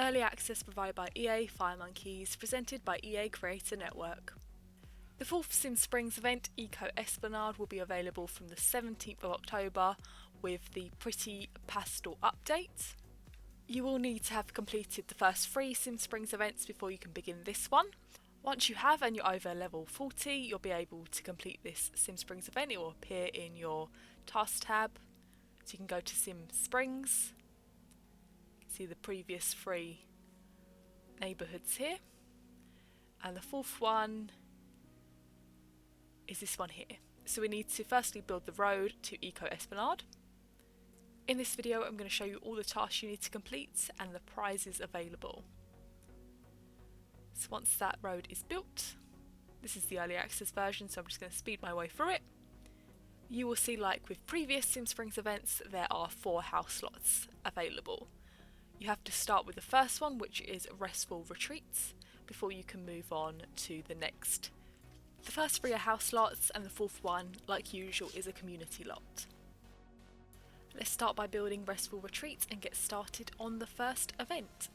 Early access provided by EA Firemonkeys, presented by EA Creator Network. The 4th Sim Springs event, Eco Esplanade, will be available from the 17th of October with the Pretty Pastel update. You will need to have completed the first 3 Sim Springs events before you can begin this one. Once you have and you're over level 40, you'll be able to complete this Sim Springs event. It will appear in your task tab. So you can go to Sim Springs, see the previous 3 neighbourhoods here, and the 4th one is this one here. So we need to firstly build the road to Eco Esplanade. In this video I'm going to show you all the tasks you need to complete and the prizes available. So once that road is built, this is the early access version, so I'm just going to speed my way through it. You will see, like with previous Sim Springs events, there are 4 house slots available. You have to start with the first one, which is Restful Retreat, before you can move on to the next. The first 3 are house slots, and the 4th one, like usual, is a community lot. Let's start by building Restful Retreat and get started on the first event.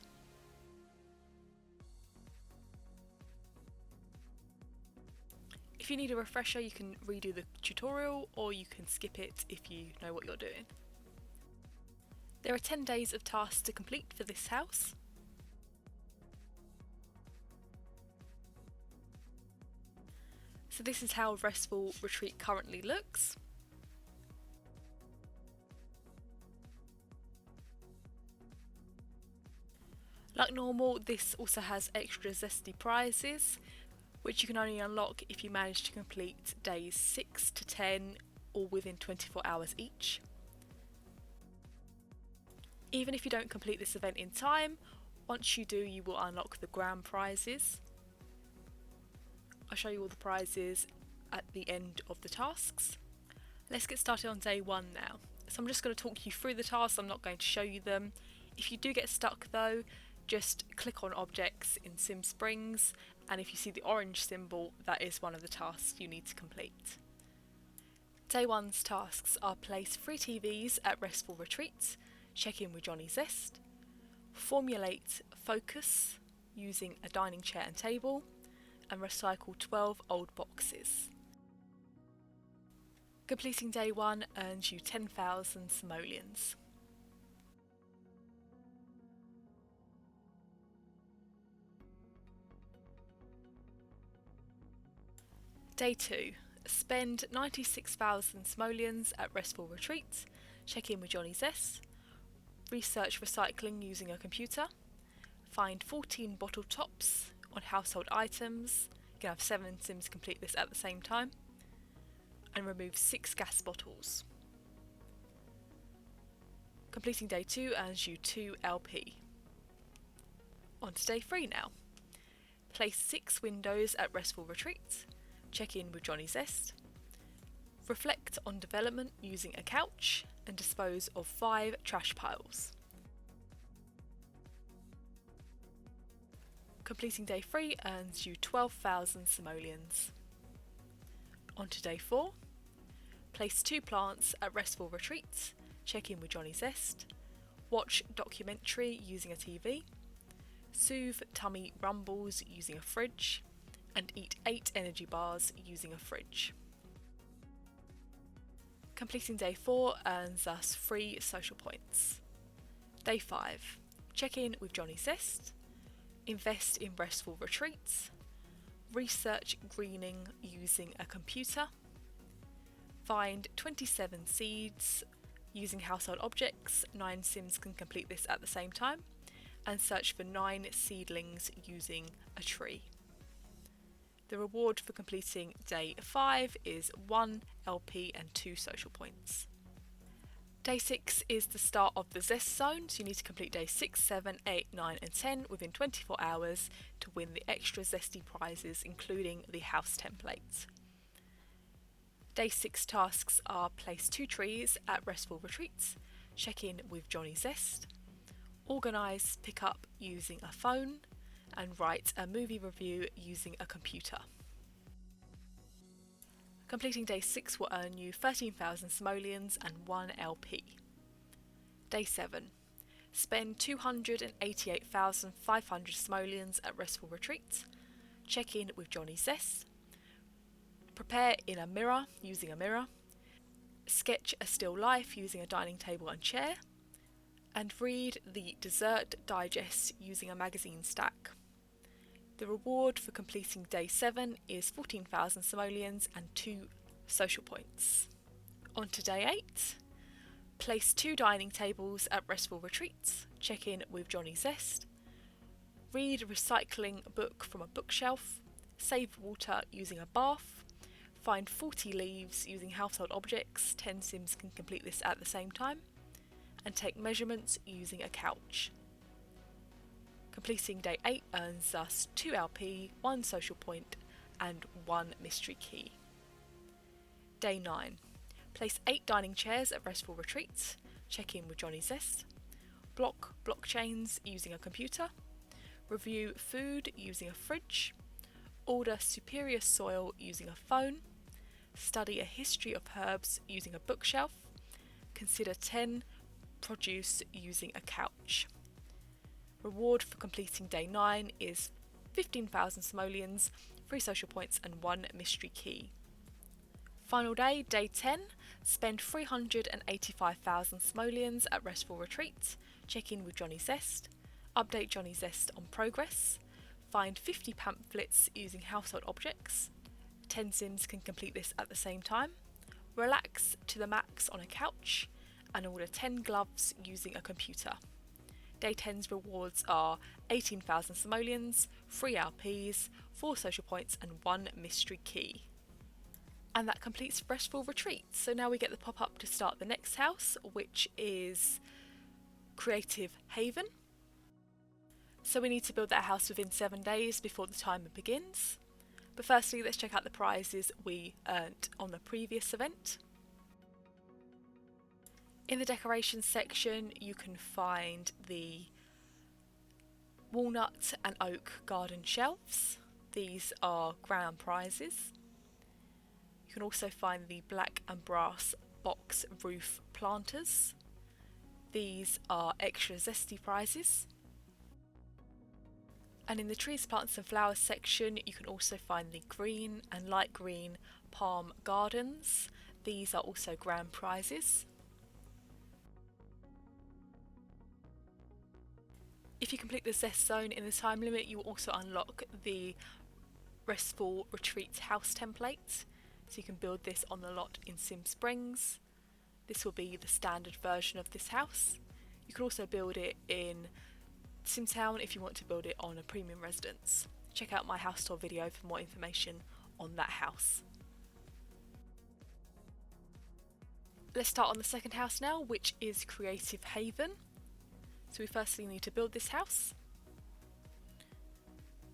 If you need a refresher, you can redo the tutorial or you can skip it if you know what you're doing. There are 10 days of tasks to complete for this house. So this is how Restful Retreat currently looks. Like normal, this also has extra zesty prizes, which you can only unlock if you manage to complete days 6 to 10, all within 24 hours each. Even if you don't complete this event in time, once you do, you will unlock the grand prizes. I'll show you all the prizes at the end of the tasks. Let's get started on day 1 now. So I'm just going to talk you through the tasks, I'm not going to show you them. If you do get stuck though, just click on objects in Sim Springs, and if you see the orange symbol, that is one of the tasks you need to complete. Day 1's tasks are place 3 TVs at Restful Retreat, check in with Johnny Zest, formulate focus using a dining chair and table, and recycle 12 old boxes. Completing day 1 earns you 10,000 simoleons. Day 2. Spend 96,000 simoleons at Restful Retreat, check in with Johnny Zest, research recycling using a computer, find 14 bottle tops on household items, you can have 7 Sims complete this at the same time, and remove 6 gas bottles. Completing day 2 earns you 2 LP. On to day 3 now. Place 6 windows at Restful Retreat, check in with Johnny Zest, reflect on development using a couch, and dispose of 5 trash piles. Completing day 3 earns you 12,000 simoleons. On to day 4. Place 2 plants at Restful Retreat, check in with Johnny Zest, watch documentary using a TV, soothe tummy rumbles using a fridge, and eat 8 energy bars using a fridge. Completing day 4 earns us 3 social points. Day 5. Check in with Johnny Zest, invest in Restful Retreats, research greening using a computer, find 27 seeds using household objects, 9 Sims can complete this at the same time, and search for 9 seedlings using a tree. The reward for completing day 5 is 1 LP and 2 social points. Day 6 is the start of the Zest Zone, so you need to complete days 6, 7, 8, 9 and 10 within 24 hours to win the extra zesty prizes, including the house template. Day 6 tasks are place 2 trees at Restful Retreat, check in with Johnny Zest, organise pickup using a phone, and write a movie review using a computer. Completing day 6 will earn you 13,000 simoleons and 1 LP. Day 7. spend 288,500 simoleons at Restful Retreat, check in with Johnny Zest, prepare in a mirror using a mirror, sketch a still life using a dining table and chair, and read the Dessert Digest using a magazine stack. The reward for completing day 7 is 14,000 simoleons and 2 social points. On to day 8. Place 2 dining tables at Restful Retreat, check in with Johnny Zest, read a recycling book from a bookshelf, save water using a bath, find 40 leaves using household objects, 10 Sims can complete this at the same time, and take measurements using a couch. Completing day 8 earns us 2 LP, 1 social point and 1 mystery key. Day 9. Place 8 dining chairs at Restful Retreat, check in with Johnny Zest, block blockchains using a computer, review food using a fridge, order superior soil using a phone, study a history of herbs using a bookshelf, consider 10 produce using a couch. Reward for completing day 9 is 15,000 simoleons, 3 social points and 1 mystery key. Final day, day 10, spend 385,000 simoleons at Restful Retreat, check in with Johnny Zest, update Johnny Zest on progress, find 50 pamphlets using household objects, 10 Sims can complete this at the same time, relax to the max on a couch, and order 10 gloves using a computer. Day 10's rewards are 18,000 simoleons, 3 LPs, 4 social points and 1 mystery key. And that completes Restful Retreat. So now we get the pop-up to start the next house, which is Creative Haven. So we need to build that house within 7 days before the timer begins. But firstly, let's check out the prizes we earned on the previous event. In the decorations section, you can find the walnut and oak garden shelves. These are grand prizes. You can also find the black and brass box roof planters. These are extra zesty prizes. And in the trees, plants and flowers section, you can also find the green and light green palm gardens. These are also grand prizes. If you complete the Zest Zone in the time limit, you will also unlock the Restful Retreat house template. So you can build this on the lot in Sim Springs. This will be the standard version of this house. You can also build it in SimTown if you want to build it on a premium residence. Check out my house tour video for more information on that house. Let's start on the second house now, which is Creative Haven. So we firstly need to build this house,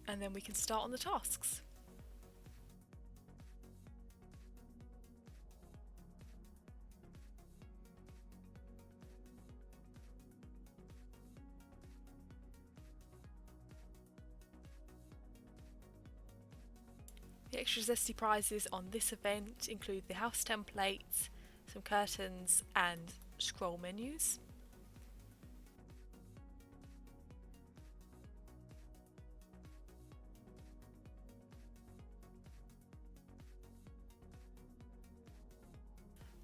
and then we can start on the tasks. The extra zesty prizes on this event include the house template, some curtains and scroll menus.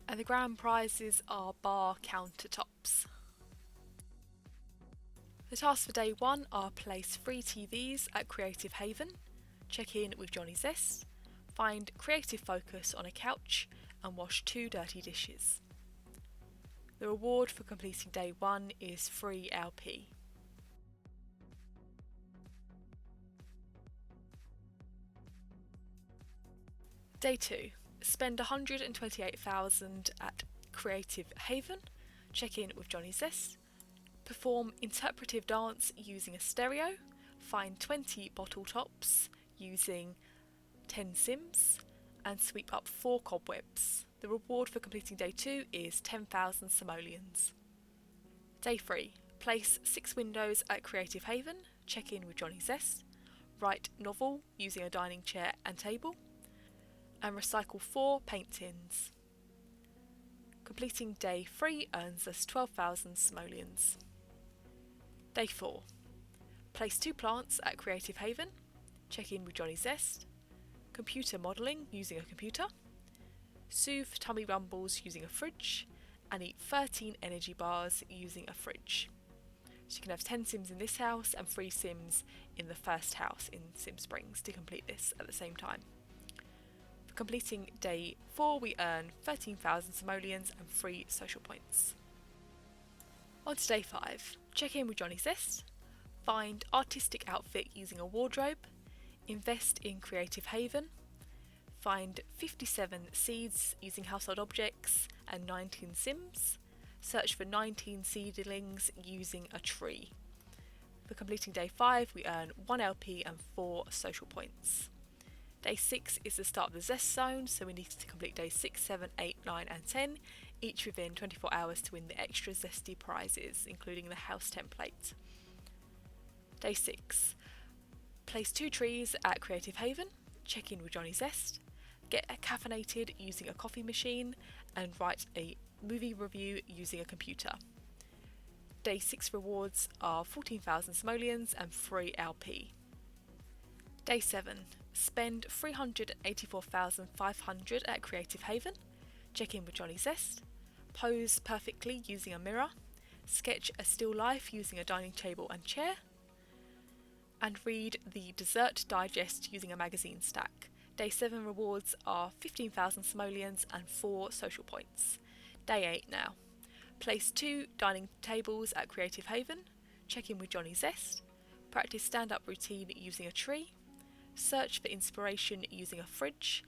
And the grand prizes are bar countertops. The tasks for day 1 are place 3 TVs at Creative Haven, check in with Johnny Zest, find creative focus on a couch and wash 2 dirty dishes. The reward for completing day 1 is 3 LP. Day 2. Spend 128,000 at Creative Haven, check in with Johnny Zest, perform interpretive dance using a stereo, find 20 bottle tops using 10 Sims, and sweep up 4 cobwebs. The reward for completing day 2 is 10,000 simoleons. Day 3. Place 6 windows at Creative Haven, check in with Johnny Zest, write novel using a dining chair and table, and recycle 4 paint tins. Completing day 3 earns us 12,000 simoleons. Day 4. Place 2 plants at Creative Haven. Check in with Johnny Zest. Computer modelling using a computer. Soothe tummy rumbles using a fridge. And eat 13 energy bars using a fridge. So you can have 10 Sims in this house and 3 Sims in the first house in Sim Springs to complete this at the same time. For completing day 4, we earn 13,000 simoleons and 3 social points. On to day 5. Check in with Johnny Zest. Find artistic outfit using a wardrobe. Invest in Creative Haven. Find 57 seeds using household objects and 19 Sims. Search for 19 seedlings using a tree. For completing day 5, we earn 1 LP and 4 social points. Day 6 is the start of the Zest Zone, so we need to complete days 6, 7, 8, 9 and 10, each within 24 hours to win the extra zesty prizes, including the house template. Day 6. Place 2 trees at Creative Haven, check in with Johnny Zest, get caffeinated using a coffee machine, and write a movie review using a computer. Day 6 rewards are 14,000 simoleons and 3 LP. Day 7. Spend 384,500 at Creative Haven. Check in with Johnny Zest. Pose perfectly using a mirror. Sketch a still life using a dining table and chair. And read the Dessert Digest using a magazine stack. Day 7 rewards are 15,000 simoleons and 4 social points. Day 8 now. Place 2 dining tables at Creative Haven. Check in with Johnny Zest. Practice stand-up routine using a tree. Search for inspiration using a fridge.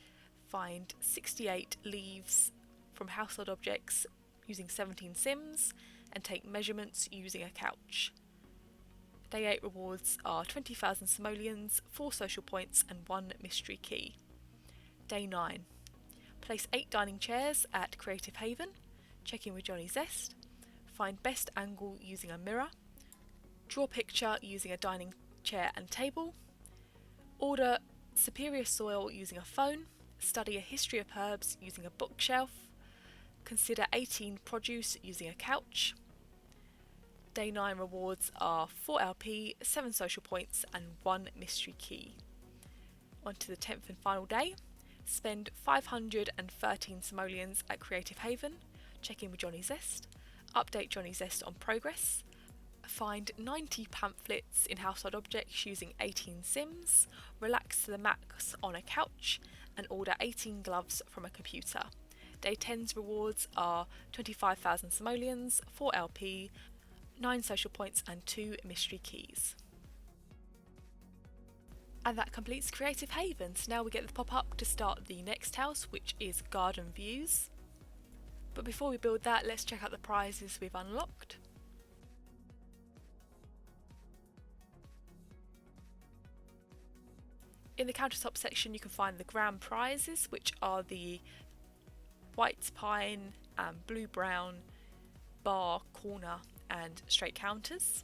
Find 68 leaves from household objects using 17 Sims. And take measurements using a couch. Day 8 rewards are 20,000 simoleons, 4 social points and 1 mystery key. Day 9. Place 8 dining chairs at Creative Haven. Check in with Johnny Zest. Find best angle using a mirror. Draw picture using a dining chair and table. Order superior soil using a phone. Study a history of herbs using a bookshelf. Consider 18 produce using a couch. Day 9 rewards are 4 LP, 7 social points and 1 mystery key. On to the 10th and final day. Spend 513 simoleons at Creative Haven. Check in with Johnny Zest. Update Johnny Zest on progress. Find 90 pamphlets in household objects using 18 Sims. Relax to the max on a couch and order 18 gloves from a computer. Day 10's rewards are 25,000 simoleons, 4 LP, 9 social points and 2 mystery keys. And that completes Creative Haven. So now we get the pop-up to start the next house, which is Garden Views. But before we build that, let's check out the prizes we've unlocked. In the countertop section you can find the grand prizes, which are the white pine and blue-brown bar, corner and straight counters.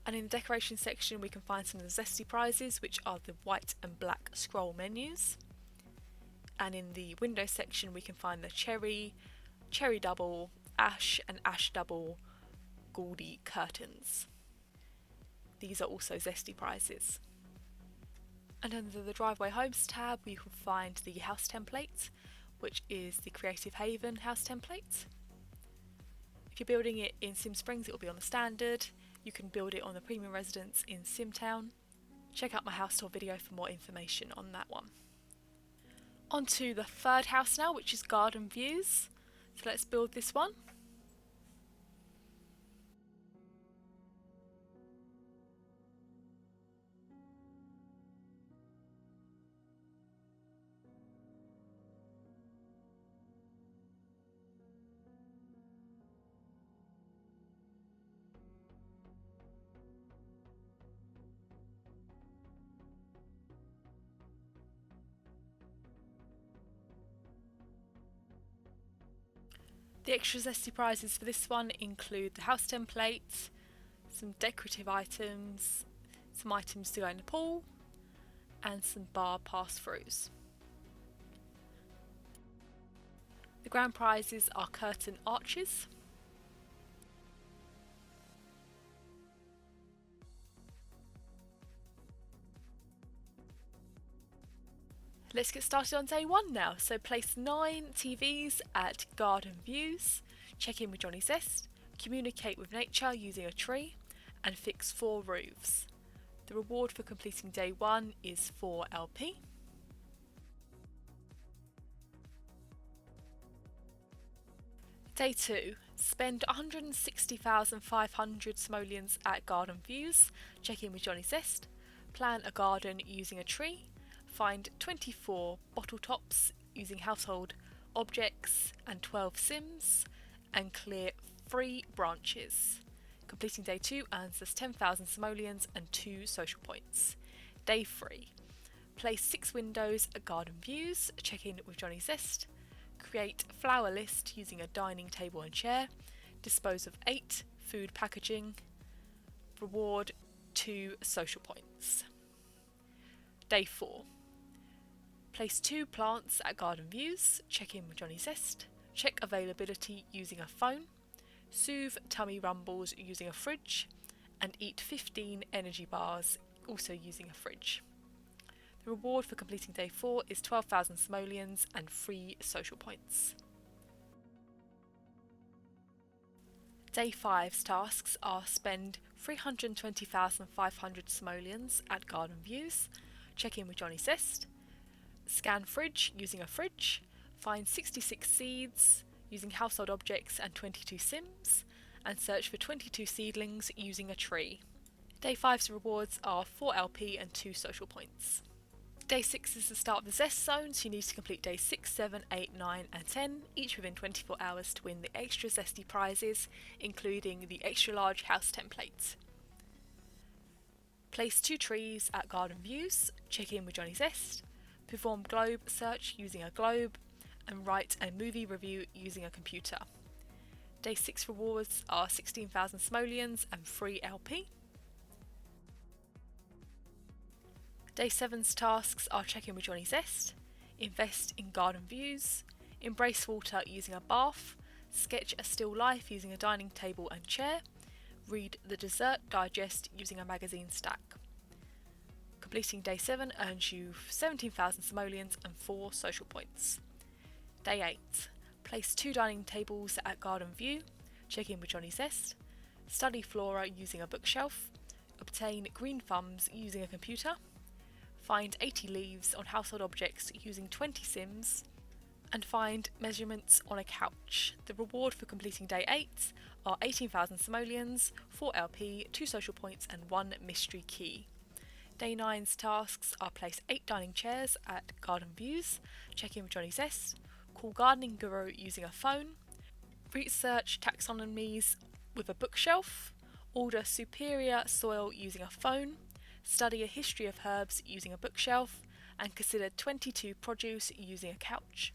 And in the decoration section we can find some of the zesty prizes, which are the white and black scroll menus. And in the window section we can find the cherry, cherry double, ash and ash double gaudy curtains. These are also zesty prizes. And under the driveway homes tab we can find the house template, which is the Creative Haven house template. If you're building it in Sim Springs, it will be on the standard. You can build it on the premium residence in Simtown. Check out my house tour video for more information on that one. On to the third house now, which is Garden Views. So let's build this one. The extra zesty prizes for this one include the house template, some decorative items, some items to go in the pool, and some bar pass-throughs. The grand prizes are curtain arches. Let's get started on day 1 now. So place 9 TVs at garden views, check in with Johnny Zest, communicate with nature using a tree, and fix 4 roofs. The reward for completing day 1 is 4 LP. Day 2. Spend 160,500 simoleons at garden views, check in with Johnny Zest, plan a garden using a tree, find 24 bottle tops using household objects and 12 sims, and clear 3 branches. Completing day 2 earns us 10,000 simoleons and 2 social points. Day 3. Place 6 windows at garden views, check in with Johnny Zest, create flower list using a dining table and chair, dispose of 8 food packaging, reward 2 social points. Day 4. Place 2 plants at garden views, check in with Johnny Zest, check availability using a phone, soothe tummy rumbles using a fridge, and eat 15 energy bars also using a fridge. The reward for completing day 4 is 12,000 simoleons and 3 social points. Day 5's tasks are spend 320,500 simoleons at garden views, check in with Johnny Zest, scan fridge using a fridge, find 66 seeds using household objects and 22 sims, and search for 22 seedlings using a tree. Day 5's rewards are 4 LP and 2 social points. Day 6 is the start of the Zest Zone, so you need to complete days 6, 7, 8, 9 and 10, each within 24 hours to win the extra zesty prizes, including the extra large house template. Place 2 trees at garden views, check in with Johnny Zest, perform globe search using a globe, and write a movie review using a computer. Day 6 rewards are 16,000 simoleons and 3 LP. Day 7's tasks are check in with Johnny Zest, invest in garden views, embrace water using a bath, sketch a still life using a dining table and chair, read the dessert digest using a magazine stack. Completing day 7 earns you 17,000 simoleons and 4 social points. Day 8. Place 2 dining tables at garden view, check in with Johnny Zest, study flora using a bookshelf, obtain green thumbs using a computer, find 80 leaves on household objects using 20 sims, and find measurements on a couch. The reward for completing day 8 are 18,000 simoleons, 4 LP, 2 social points and 1 mystery key. Day 9's tasks are place 8 dining chairs at garden views, check in with Johnny Zest, call gardening guru using a phone, research taxonomies with a bookshelf, order superior soil using a phone, study a history of herbs using a bookshelf, and consider 22 produce using a couch.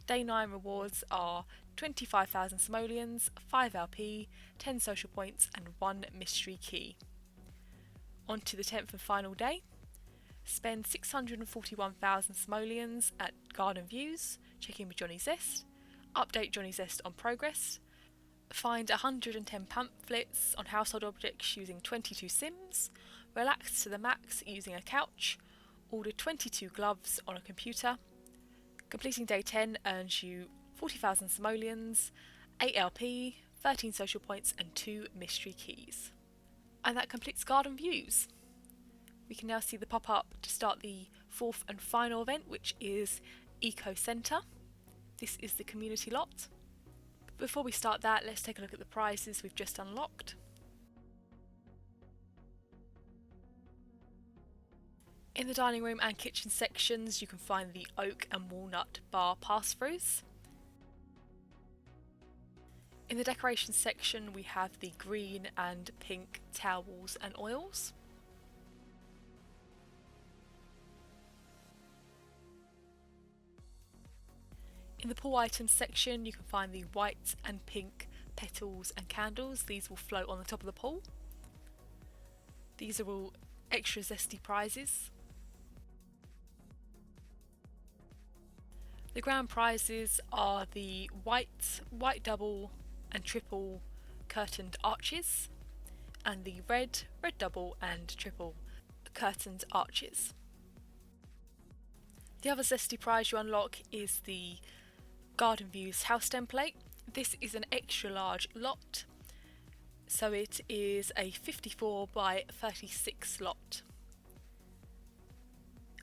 Day 9 rewards are 25,000 simoleons, 5 LP, 10 social points and 1 mystery key. On to the 10th and final day. Spend 641,000 simoleons at garden views, check in with Johnny Zest, update Johnny Zest on progress, find 110 pamphlets on household objects using 22 sims, relax to the max using a couch, order 22 gloves on a computer. Completing day 10 earns you 40,000 simoleons, 8 LP, 13 social points and 2 mystery keys. And that completes garden views. We can now see the pop-up to start the 4th and final event, which is Eco Centre. This is the community lot. Before we start that, let's take a look at the prizes we've just unlocked. In the dining room and kitchen sections, you can find the oak and walnut bar pass-throughs. In the decorations section, we have the green and pink towels and oils. In the pool items section, you can find the white and pink petals and candles. These will float on the top of the pool. These are all extra zesty prizes. The grand prizes are the white double and triple curtained arches, and the red double and triple curtained arches. The other zesty prize you unlock is the Garden Views house template. This is an extra large lot, so it is a 54 by 36 lot,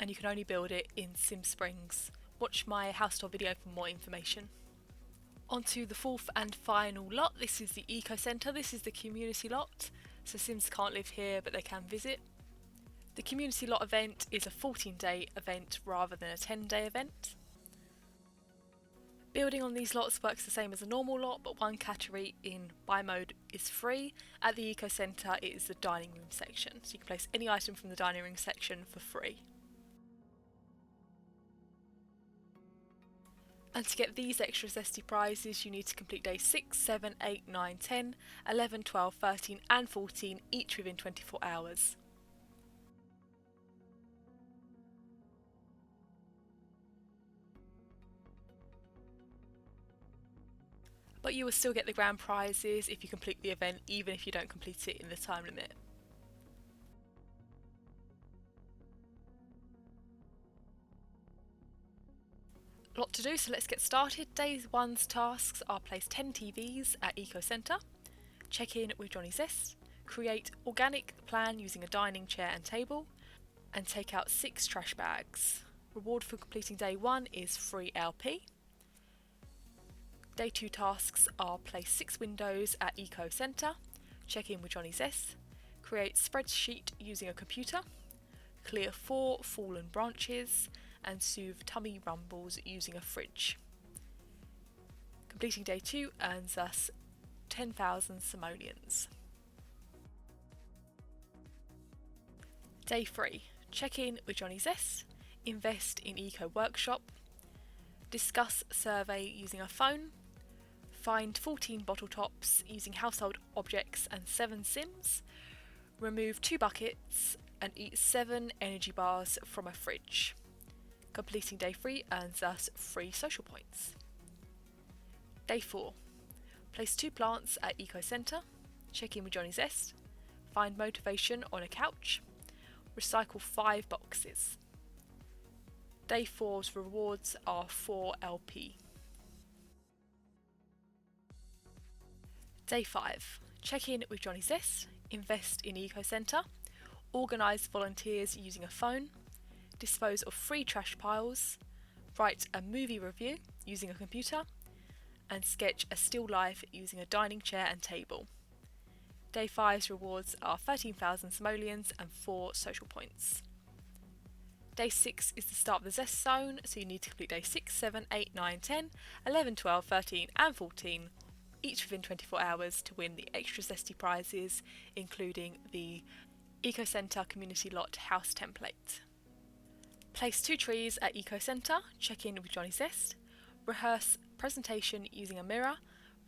and you can only build it in Sim Springs. Watch my house tour video for more information. On to the fourth and final lot. This is the Eco Centre. This is the community lot, so Sims can't live here but they can visit. The community lot event is a 14-day event rather than a 10-day event. Building on these lots works the same as a normal lot, but one category in buy mode is free. At the Eco Centre it is the dining room section, so you can place any item from the dining room section for free. And to get these extra zesty prizes you need to complete days 6, 7, 8, 9, 10, 11, 12, 13 and 14, each within 24 hours. But you will still get the grand prizes if you complete the event, even if you don't complete it in the time limit. A lot to do, so let's get started. Day 1's tasks are place 10 TVs at Eco Centre, check in with Johnny Zest, create organic plan using a dining chair and table, and take out 6 trash bags. Reward for completing day 1 is free LP. Day 2 tasks are place 6 windows at Eco Centre, check in with Johnny Zest, create spreadsheet using a computer, clear 4 fallen branches, and soothe tummy rumbles using a fridge. Completing day 2 earns us 10,000 simoleons. Day 3, check in with Johnny Zest, invest in Eco Workshop, discuss survey using a phone, find 14 bottle tops using household objects and 7 Sims, remove 2 buckets and eat 7 energy bars from a fridge. Completing day 3 earns us free social points. Day 4, place 2 plants at Eco Centre, check in with Johnny Zest, find motivation on a couch, recycle 5 boxes. Day 4's rewards are 4 LP. Day 5, check in with Johnny Zest, invest in Eco Centre, organise volunteers using a phone, dispose of 3 trash piles, write a movie review using a computer, and sketch a still life using a dining chair and table. Day 5's rewards are 13,000 simoleons and 4 social points. Day 6 is the start of the Zest Zone, so you need to complete day 6, 7, 8, 9, 10, 11, 12, 13 and 14, each within 24 hours to win the extra zesty prizes, including the Eco Centre Community Lot house template. Place 2 trees at Eco Centre, check in with Johnny Zest, rehearse presentation using a mirror,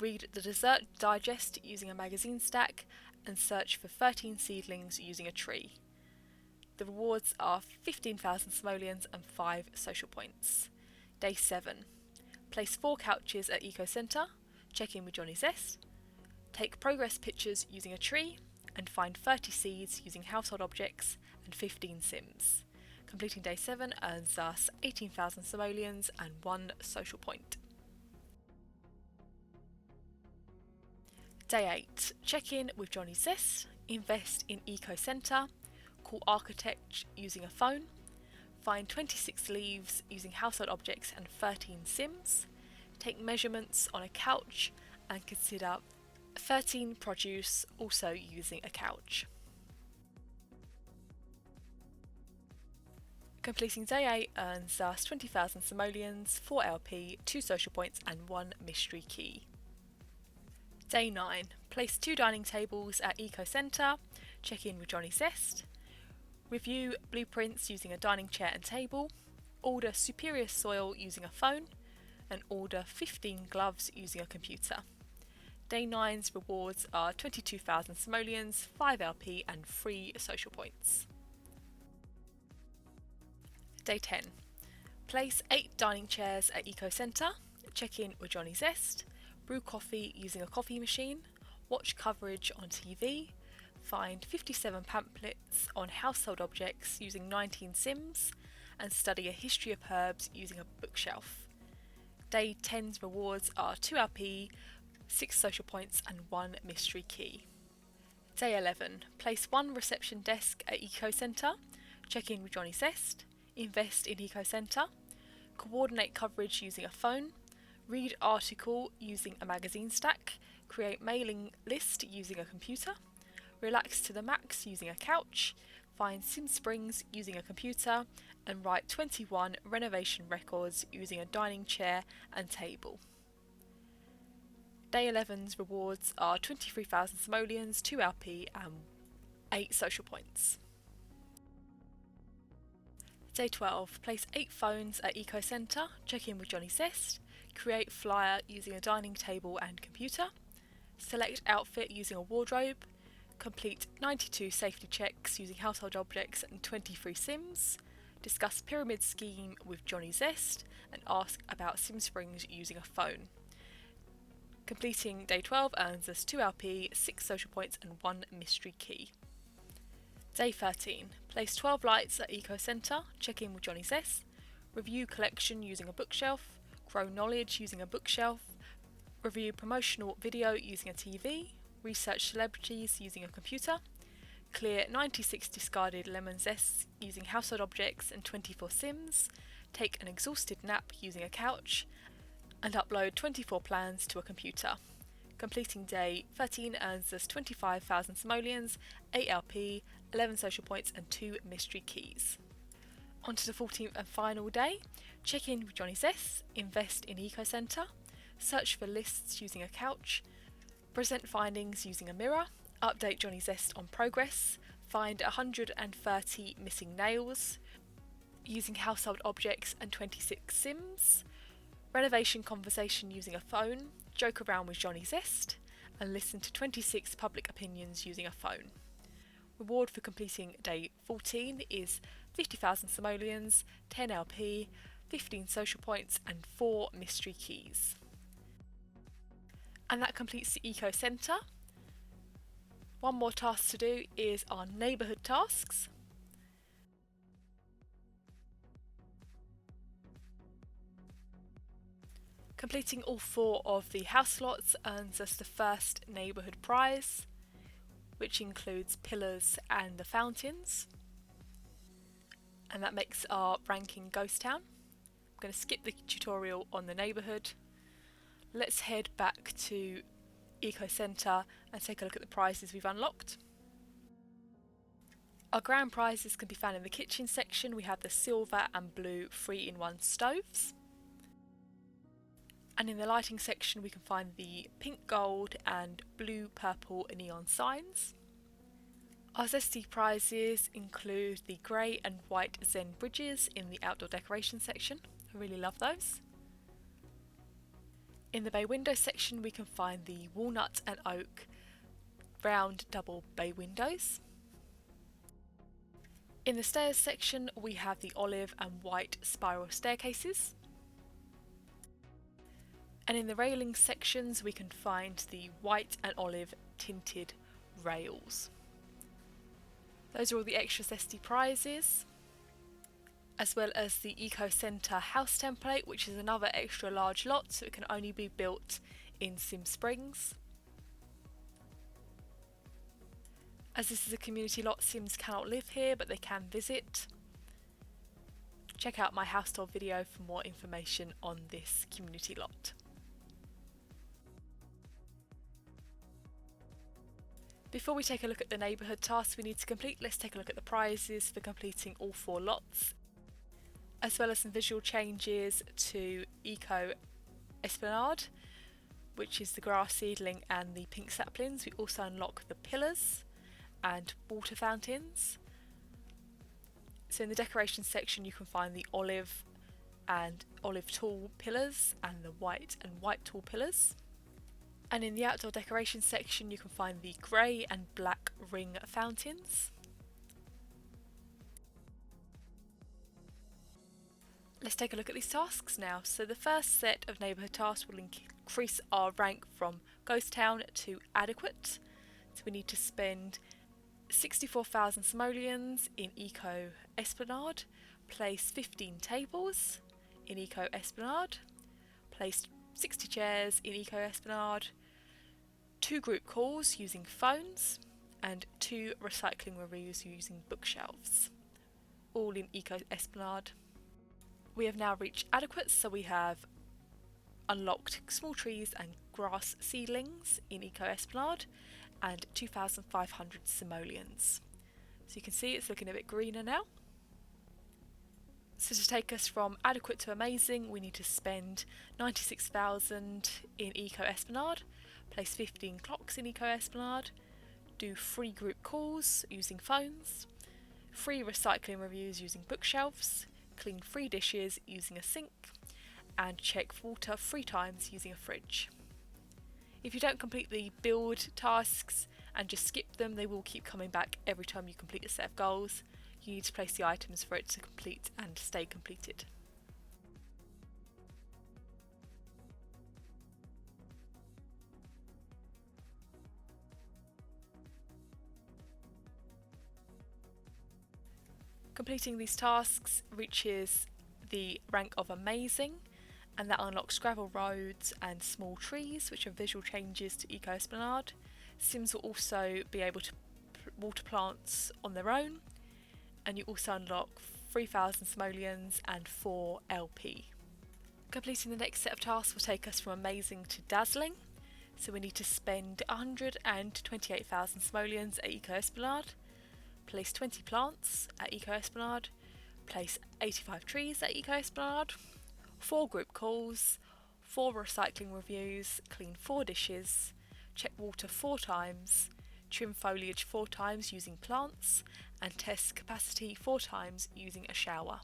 read the Dessert Digest using a magazine stack, and search for 13 seedlings using a tree. The rewards are 15,000 simoleons and 5 social points. Day 7. Place 4 couches at Eco Centre, check in with Johnny Zest, take progress pictures using a tree, and find 30 seeds using household objects and 15 Sims. Completing day 7 earns us 18,000 simoleons and 1 social point. Day 8. Check in with Johnny Zest, invest in Eco Centre, call architect using a phone, find 26 leaves using household objects and 13 Sims, take measurements on a couch, and consider 13 produce also using a couch. Completing day 8 earns us 20,000 simoleons, 4 LP, 2 social points and 1 mystery key. Day 9. Place 2 dining tables at Eco Centre, check in with Johnny Zest, review blueprints using a dining chair and table, order superior soil using a phone, and order 15 gloves using a computer. Day 9's rewards are 22,000 simoleons, 5 LP and 3 social points. Day 10. Place 8 dining chairs at Eco Centre, check in with Johnny Zest, brew coffee using a coffee machine, watch coverage on TV, find 57 pamphlets on household objects using 19 Sims, and study a history of herbs using a bookshelf. Day 10's rewards are 2 LP, 6 social points and 1 mystery key. Day 11. Place 1 reception desk at Eco Centre, check in with Johnny Zest, invest in Eco Centre, coordinate coverage using a phone, read article using a magazine stack, create mailing list using a computer, relax to the max using a couch, find Sim Springs using a computer, and write 21 renovation records using a dining chair and table. Day 11's rewards are 23,000 simoleons, 2 LP and 8 social points. Day 12. Place 8 phones at Eco Centre, check in with Johnny Zest, create flyer using a dining table and computer, select outfit using a wardrobe, complete 92 safety checks using household objects and 23 Sims, discuss pyramid scheme with Johnny Zest, and ask about Sim Springs using a phone. Completing day 12 earns us 2 LP, 6 social points and 1 mystery key. Day 13. Place 12 lights at Eco Centre, check in with Johnny Zest, review collection using a bookshelf, grow knowledge using a bookshelf, review promotional video using a TV, research celebrities using a computer, clear 96 discarded lemon zests using household objects and 24 Sims, take an exhausted nap using a couch, and upload 24 plans to a computer. Completing day 13 earns us 25,000 simoleons, 8 LP, 11 social points and 2 mystery keys. On to the 14th and final day. Check in with Johnny Zest, invest in Eco Centre, search for lists using a couch, present findings using a mirror, update Johnny Zest on progress, find 130 missing nails, using household objects and 26 Sims, renovation conversation using a phone, joke around with Johnny Zest, and listen to 26 public opinions using a phone. Reward for completing day 14 is 50,000 simoleons, 10 LP, 15 social points and 4 mystery keys. And that completes the Eco Centre. One more task to do is our Neighbourhood Tasks. Completing all 4 of the house slots earns us the first neighbourhood prize, which includes pillars and the fountains. And that makes our ranking Ghost Town. I'm going to skip the tutorial on the neighbourhood. Let's head back to Eco Centre and take a look at the prizes we've unlocked. Our grand prizes can be found in the kitchen section. We have the silver and blue 3-in-1 stoves. And in the lighting section we can find the pink, gold and blue, purple neon signs. Our zesty prizes include the grey and white Zen bridges in the outdoor decoration section. I really love those. In the bay window section we can find the walnut and oak round double bay windows. In the stairs section we have the olive and white spiral staircases. And in the railing sections we can find the white and olive tinted rails. Those are all the extra zesty prizes, as well as the Eco Centre house template, which is another extra large lot, so it can only be built in Sim Springs. As this is a community lot, Sims cannot live here, but they can visit. Check out my house tour video for more information on this community lot. Before we take a look at the neighbourhood tasks we need to complete, let's take a look at the prizes for completing all 4 lots, as well as some visual changes to Eco Esplanade, which is the grass seedling and the pink saplings. We also unlock the pillars and water fountains. So in the decoration section you can find the olive and olive tall pillars and the white and white tall pillars. And in the outdoor decoration section you can find the grey and black ring fountains. Let's take a look at these tasks now. So the first set of neighbourhood tasks will increase our rank from Ghost Town to Adequate. So we need to spend 64,000 simoleons in Eco Esplanade, place 15 tables in Eco Esplanade, place 60 chairs in Eco Esplanade, 2 group calls using phones, and 2 recycling reviews using bookshelves, all in Eco Esplanade. We have now reached Adequate, so we have unlocked small trees and grass seedlings in Eco Esplanade and 2,500 simoleons. So you can see it's looking a bit greener now. So to take us from Adequate to Amazing, we need to spend 96,000 in Eco Esplanade, place 15 clocks in Eco Esplanade, do 3 group calls using phones, 3 recycling reviews using bookshelves, clean 3 dishes using a sink, and check water 3 times using a fridge. If you don't complete the build tasks and just skip them, they will keep coming back every time you complete a set of goals. You need to place the items for it to complete and stay completed. Completing these tasks reaches the rank of Amazing, and that unlocks gravel roads and small trees, which are visual changes to Eco Esplanade. Sims will also be able to water plants on their own, and you also unlock 3,000 simoleons and 4 LP. Completing the next set of tasks will take us from Amazing to Dazzling. So we need to spend 128,000 simoleons at Eco Esplanade, place 20 plants at Eco Esplanade, place 85 trees at Eco Esplanade, 4 group calls, 4 recycling reviews, clean 4 dishes, check water 4 times, trim foliage 4 times using plants, and test capacity 4 times using a shower.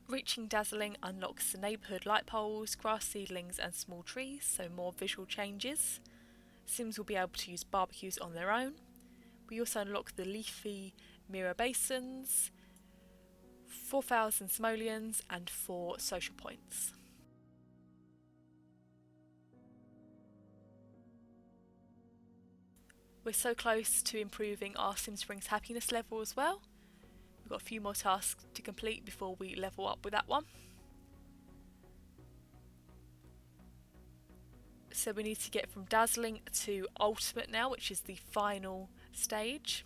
Reaching Dazzling unlocks the neighbourhood light poles, grass seedlings and small trees, so more visual changes. Sims will be able to use barbecues on their own. We also unlock the leafy mirror basins, 4,000 simoleons and 4 social points. We're so close to improving our Sim Springs happiness level as well. We've got a few more tasks to complete before we level up with that one. So we need to get from Dazzling to Ultimate now, which is the final stage.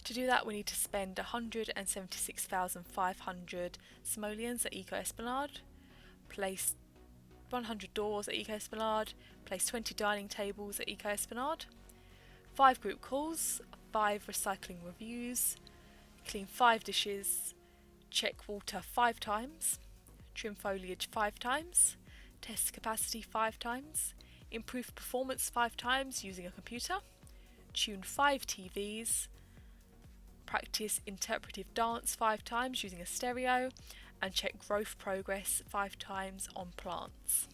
To do that we need to spend 176,500 simoleons at Eco Esplanade, place 100 doors at Eco Esplanade, place 20 dining tables at Eco Esplanade, 5 group calls, 5 recycling reviews, clean 5 dishes, check water 5 times, trim foliage 5 times, test capacity 5 times, improve performance 5 times using a computer, tune 5 TVs, practice interpretive dance 5 times using a stereo, and check growth progress 5 times on plants.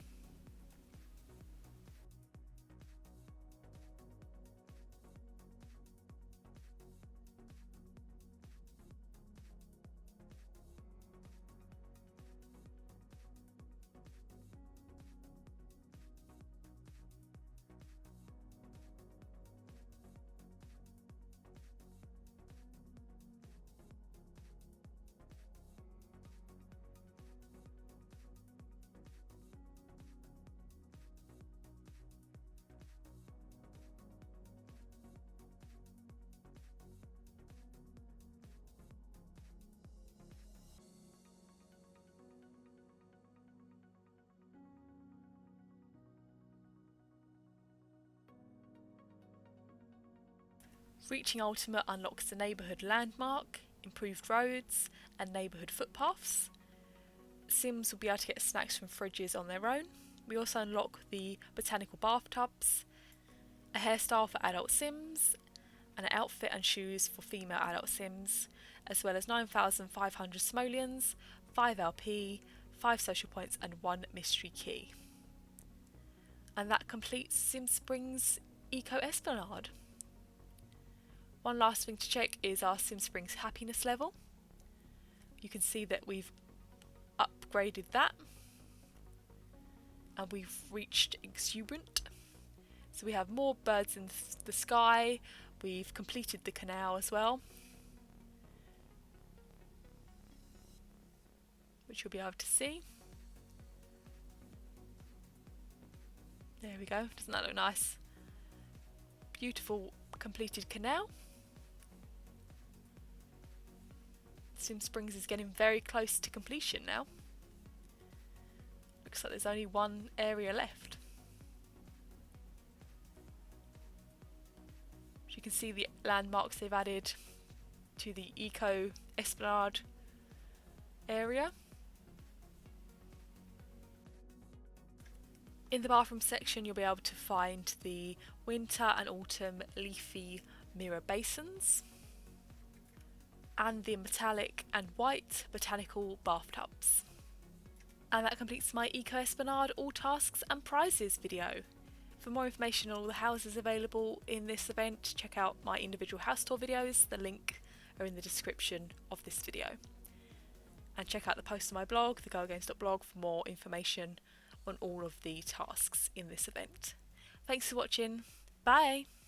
Reaching Ultimate unlocks the neighbourhood landmark, improved roads and neighbourhood footpaths. Sims will be able to get snacks from fridges on their own. We also unlock the botanical bathtubs, a hairstyle for adult Sims and an outfit and shoes for female adult Sims, as well as 9,500 simoleons, 5 LP, 5 social points and 1 mystery key. And that completes Sim Springs Eco Esplanade. One last thing to check is our Sim Springs happiness level. You can see that we've upgraded that and we've reached exuberant. So we have more birds in the sky, we've completed the canal as well, which you'll be able to see. There we go, doesn't that look nice? Beautiful completed canal. Sim Springs is getting very close to completion now. Looks like there's only one area left. As you can see the landmarks they've added to the Eco Esplanade area. In the bathroom section you'll be able to find the winter and autumn leafy mirror basins and the metallic and white botanical bathtubs. And that completes my Eco Esplanade all tasks and prizes video. For more information on all the houses available in this event, check out my individual house tour videos, the link are in the description of this video. And check out the post on my blog, thegirlwhogames.blog, for more information on all of the tasks in this event. Thanks for watching, bye!